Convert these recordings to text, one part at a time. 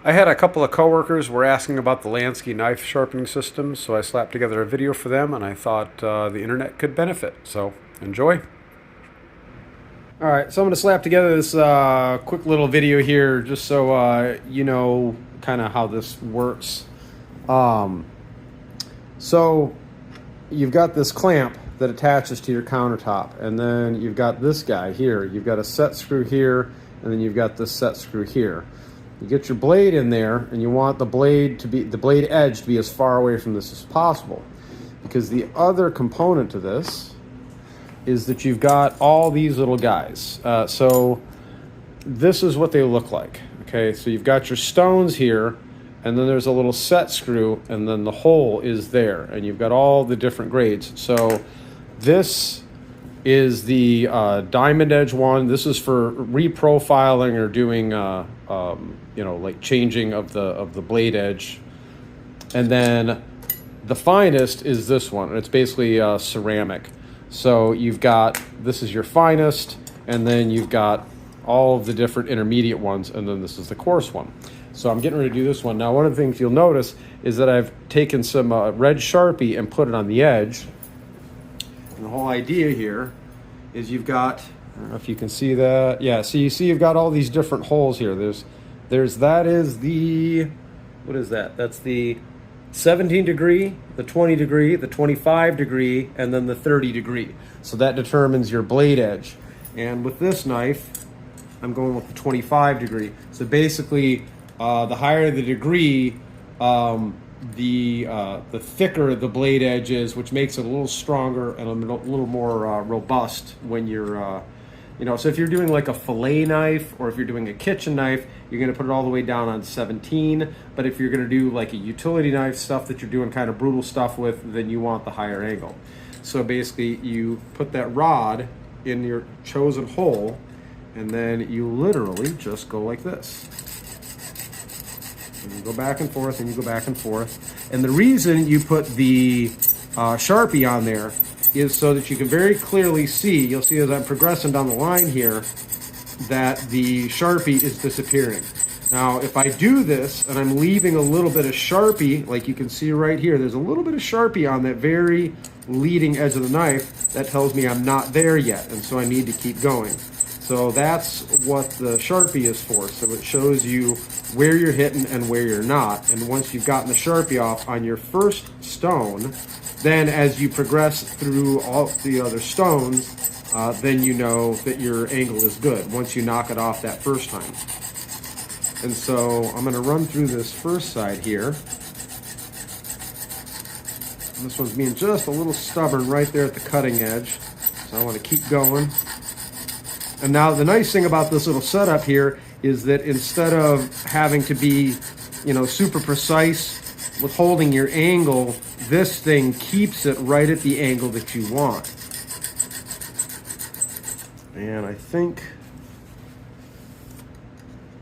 I had a couple of coworkers were asking about the Lansky knife sharpening system, so I slapped together a video for them, and I thought the internet could benefit. So enjoy. All right, so I'm going to slap together this quick little video here, just so you know kind of how this works. So you've got this clamp that attaches to your countertop, and then you've got this guy here. You've got a set screw here, and then you've got this set screw here. You get your blade in there, and you want the blade edge to be as far away from this as possible, because the other component to this is that you've got all these little guys. So this is what they look like. Okay, so you've got your stones here, and then there's a little set screw, and then the hole is there, and you've got all the different grades. So this is the diamond edge one. This is for reprofiling or doing you know, like changing of the blade edge. And then the finest is this one, and it's basically ceramic. So you've got, this is your finest, and then you've got all of the different intermediate ones, and then this is the coarse one. So I'm getting ready to do this one. Now, one of the things you'll notice is that I've taken some red Sharpie and put it on the edge. And the whole idea here is you've got, I don't know if you can see that. Yeah, so you see you've got all these different holes here. That is the, what is that? That's the 17 degree, the 20 degree, the 25 degree, and then the 30 degree. So that determines your blade edge. And with this knife, I'm going with the 25 degree. So basically, the higher the degree, the thicker the blade edge is, which makes it a little stronger and a little more robust when you're, you know, so if you're doing like a fillet knife or if you're doing a kitchen knife, you're going to put it all the way down on 17. But if you're going to do like a utility knife, stuff that you're doing kind of brutal stuff with, then you want the higher angle. So basically you put that rod in your chosen hole, and then you literally just go like this. And you go back and forth, and you go back and forth. And the reason you put the Sharpie on there is so that you can very clearly see, you'll see as I'm progressing down the line here, that the Sharpie is disappearing. Now, if I do this and I'm leaving a little bit of Sharpie, like you can see right here, there's a little bit of Sharpie on that very leading edge of the knife, that tells me I'm not there yet, and so I need to keep going. So that's what the Sharpie is for. So it shows you where you're hitting and where you're not. And once you've gotten the Sharpie off on your first stone, then as you progress through all the other stones, then you know that your angle is good once you knock it off that first time. And so I'm going to run through this first side here. And this one's being just a little stubborn right there at the cutting edge. So I want to keep going. And now the nice thing about this little setup here is that instead of having to be, you know, super precise with holding your angle, this thing keeps it right at the angle that you want. And I think,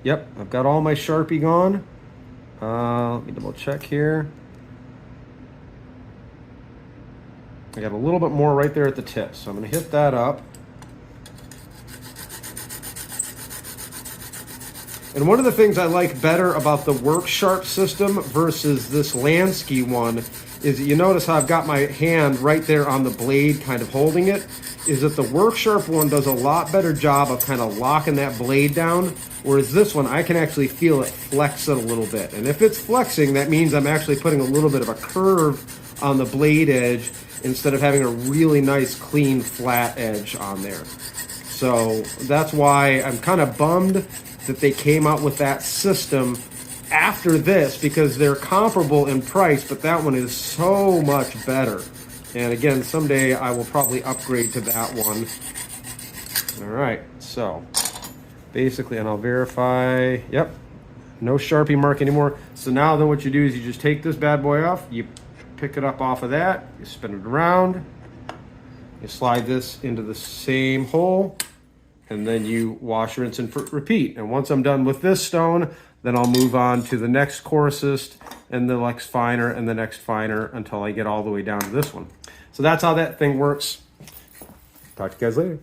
yep, I've got all my Sharpie gone. Let me double check here. I got a little bit more right there at the tip, so I'm going to hit that up. And one of the things I like better about the Work Sharp system versus this Lansky one is that you notice how I've got my hand right there on the blade kind of holding it, is that the Work Sharp one does a lot better job of kind of locking that blade down, whereas this one I can actually feel it flex it a little bit. And if it's flexing, that means I'm actually putting a little bit of a curve on the blade edge instead of having a really nice clean flat edge on there. So that's why I'm kind of bummed that they came out with that system after this, because they're comparable in price, but that one is so much better. And again, someday I will probably upgrade to that one. All right, so basically, and I'll verify, yep, no Sharpie mark anymore. So now then what you do is you just take this bad boy off, you pick it up off of that, you spin it around, you slide this into the same hole, and then you wash, rinse, and repeat. And once I'm done with this stone, then I'll move on to the next coarsest and the next finer and the next finer until I get all the way down to this one. So that's how that thing works. Talk to you guys later.